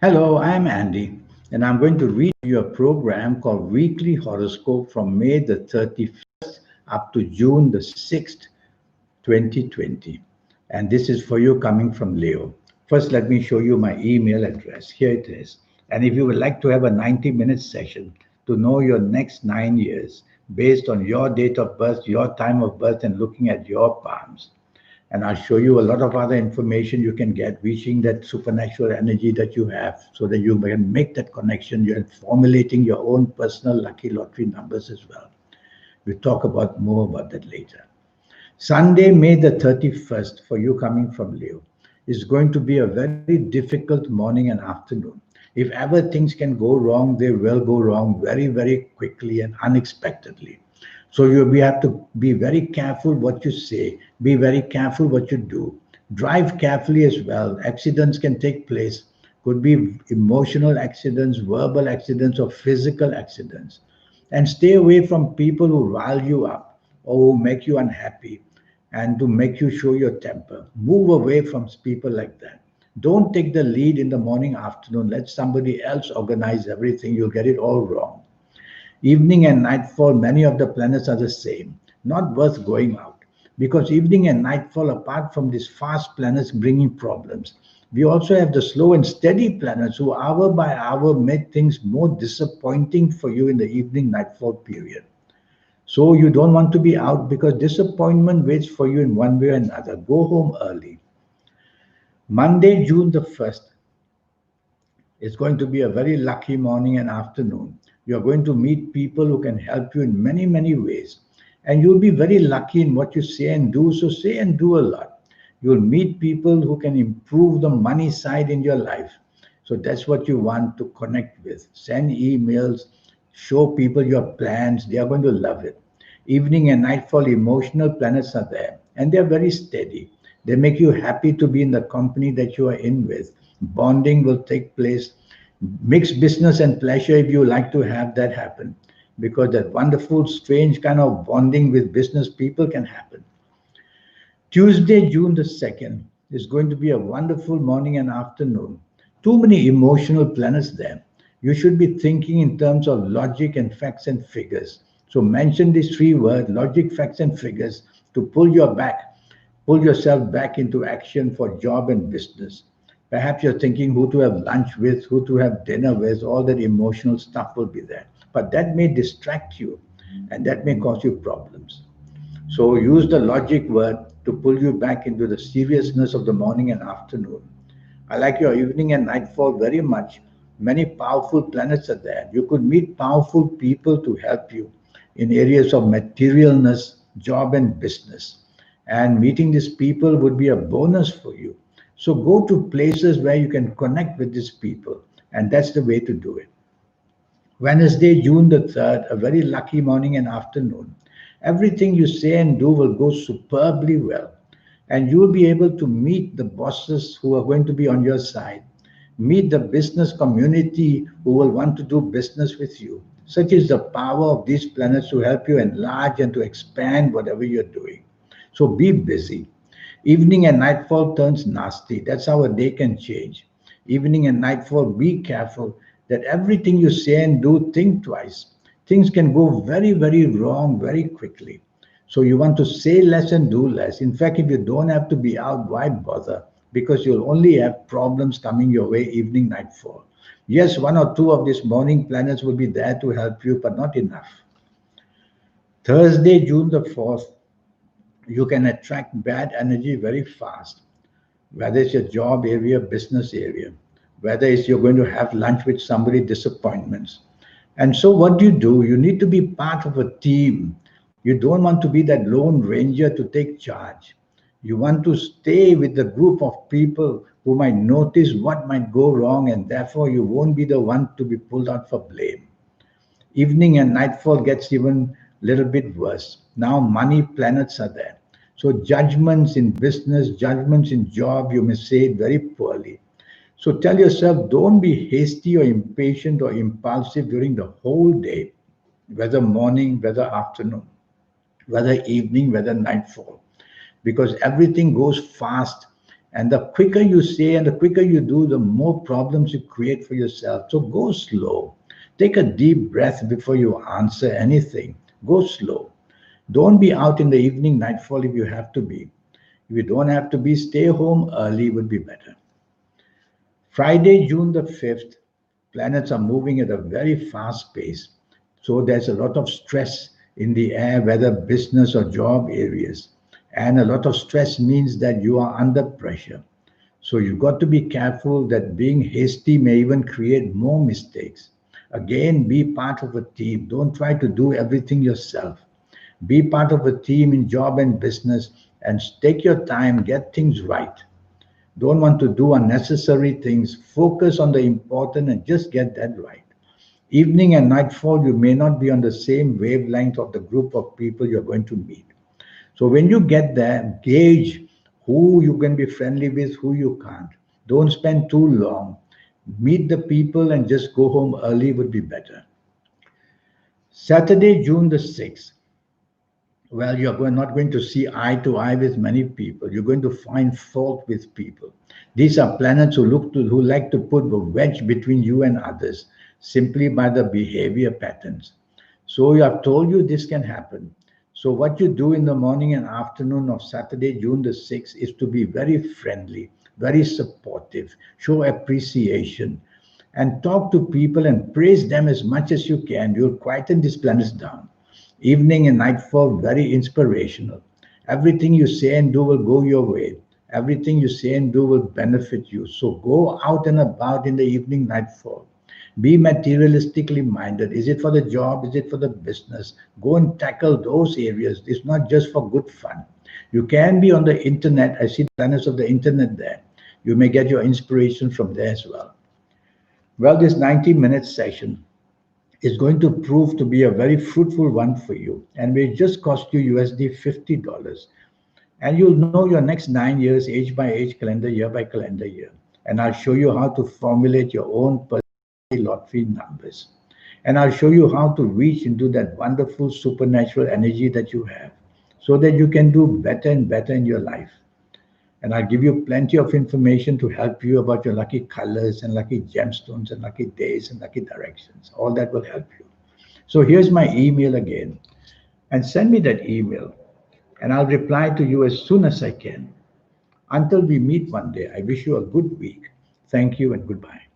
Hello, I'm Andy, and I'm going to read you a program called Weekly Horoscope from May the 31st up to June the 6th, 2020. And this is for you coming from Leo. First, let me show you my email address. Here it is. And if you would like to have a 90-minute session to know your next 9 years based on your date of birth, your time of birth, and looking at your palms, and I'll show you a lot of other information you can get reaching that supernatural energy that you have so that you can make that connection. You're formulating your own personal lucky lottery numbers as well. We'll talk about more about that later. Sunday, May the 31st, for you coming from Leo, is going to be a very difficult morning and afternoon. If ever things can go wrong, they will go wrong very, very quickly and unexpectedly. So we have to be very careful what you say, be very careful what you do. Drive carefully as well. Accidents can take place. Could be emotional accidents, verbal accidents, or physical accidents. And stay away from people who rile you up or who make you unhappy and to make you show your temper. Move away from people like that. Don't take the lead in the morning, afternoon. Let somebody else organize everything. You'll get it all wrong. Evening and nightfall, many of the planets are the same. Not worth going out because evening and nightfall, apart from these fast planets bringing problems, we also have the slow and steady planets who, hour by hour, make things more disappointing for you in the evening nightfall period. So you don't want to be out because disappointment waits for you in one way or another. Go home early. Monday, June the 1st, is going to be a very lucky morning and afternoon. You're going to meet people who can help you in many, many ways. And you'll be very lucky in what you say and do. So say and do a lot. You'll meet people who can improve the money side in your life. So that's what you want to connect with. Send emails, show people your plans. They are going to love it. Evening and nightfall emotional planets are there, and they're very steady. They make you happy to be in the company that you are in with. Bonding will take place. Mixed business and pleasure, if you like to have that happen, because that wonderful, strange kind of bonding with business people can happen. Tuesday, June the 2nd, is going to be a wonderful morning and afternoon. Too many emotional planets there. You should be thinking in terms of logic and facts and figures. So mention these three words, logic, facts, and figures, to pull yourself back into action for job and business. Perhaps you're thinking who to have lunch with, who to have dinner with, all that emotional stuff will be there. But that may distract you and that may cause you problems. So use the logic word to pull you back into the seriousness of the morning and afternoon. I like your evening and nightfall very much. Many powerful planets are there. You could meet powerful people to help you in areas of materialness, job, and business. And meeting these people would be a bonus for you. So go to places where you can connect with these people, and that's the way to do it. Wednesday, June the 3rd, a very lucky morning and afternoon. Everything you say and do will go superbly well. And you will be able to meet the bosses who are going to be on your side, meet the business community who will want to do business with you. Such is the power of these planets to help you enlarge and to expand whatever you're doing. So be busy. Evening and nightfall turns nasty. That's how a day can change. Evening and nightfall, be careful that everything you say and do, think twice. Things can go very, very wrong very quickly. So you want to say less and do less. In fact, if you don't have to be out, why bother? Because you'll only have problems coming your way evening, nightfall. Yes, one or two of these morning planets will be there to help you, but not enough. Thursday, June the 4th, you can attract bad energy very fast, whether it's your job area, business area, whether it's you're going to have lunch with somebody, disappointments. And so what do? You need to be part of a team. You don't want to be that lone ranger to take charge. You want to stay with the group of people who might notice what might go wrong, and therefore you won't be the one to be pulled out for blame. Evening and nightfall gets even a little bit worse. Now money planets are there. So judgments in business, judgments in job, you may say it very poorly. So tell yourself, don't be hasty or impatient or impulsive during the whole day, whether morning, whether afternoon, whether evening, whether nightfall, because everything goes fast And the quicker you say and the quicker you do, the more problems you create for yourself. So go slow. Take a deep breath before you answer anything. Go slow. Don't be out in the evening, nightfall if you have to be. If you don't have to be, stay home early would be better. Friday, June the 5th, planets are moving at a very fast pace. So there's a lot of stress in the air, whether business or job areas. And a lot of stress means that you are under pressure. So you've got to be careful that being hasty may even create more mistakes. Again, be part of a team. Don't try to do everything yourself. Be part of a team in job and business and take your time, get things right. Don't want to do unnecessary things. Focus on the important and just get that right. Evening and nightfall, you may not be on the same wavelength of the group of people you're going to meet. So when you get there, gauge who you can be friendly with, who you can't. Don't spend too long. Meet the people and just go home early would be better. Saturday, June the 6th. Well, not going to see eye to eye with many people. You're going to find fault with people. These are planets who like to put a wedge between you and others simply by the behavior patterns. So I've told you this can happen. So what you do in the morning and afternoon of Saturday, June the 6th, is to be very friendly, very supportive, show appreciation, and talk to people and praise them as much as you can. You'll quieten these planets down. Evening and nightfall, very inspirational. Everything you say and do will go your way. Everything you say and do will benefit you. So go out and about in the evening, nightfall. Be materialistically minded. Is it for the job? Is it for the business? Go and tackle those areas. It's not just for good fun. You can be on the internet. I see the planets of the internet there. You may get your inspiration from there as well. Well, this 90-minute session is going to prove to be a very fruitful one for you and will just cost you USD $50. And you'll know your next 9 years, age by age, calendar year by calendar year. And I'll show you how to formulate your own personal lottery numbers. And I'll show you how to reach into that wonderful supernatural energy that you have so that you can do better and better in your life. And I'll give you plenty of information to help you about your lucky colors and lucky gemstones and lucky days and lucky directions. All that will help you. So here's my email again. And send me that email, and I'll reply to you as soon as I can. Until we meet one day, I wish you a good week. Thank you and goodbye.